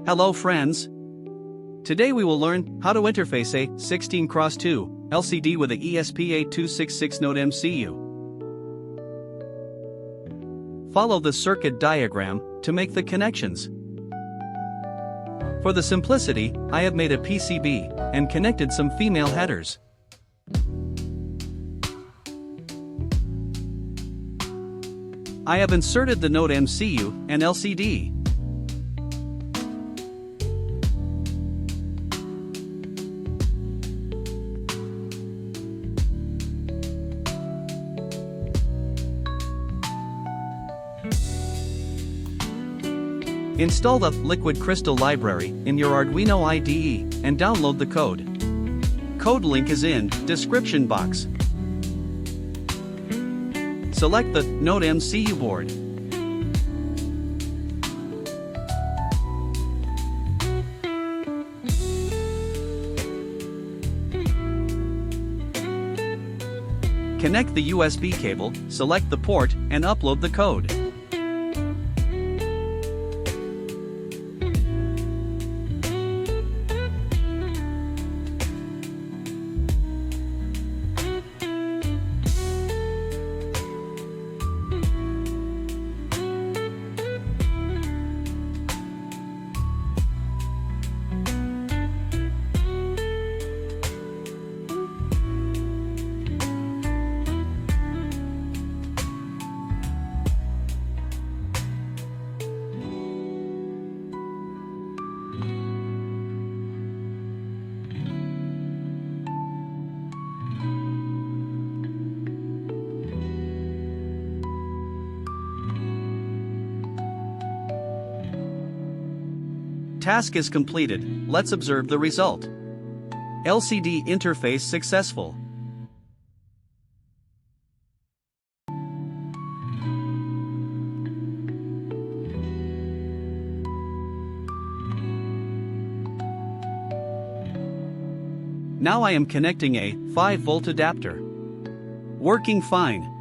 Hello friends! Today we will learn how to interface a 16x2 LCD with a ESP8266 nodemcu. Follow the circuit diagram to make the connections. For the simplicity, I have made a PCB and connected some female headers. I have inserted the nodemcu and LCD. Install the Liquid Crystal library in your Arduino IDE and download the code. Code link is in description box. Select the nodemcu board. Connect the USB cable, select the port, and upload the code. Task is completed. Let's observe the result. LCD interface successful. Now I am connecting a 5-volt adapter. Working fine.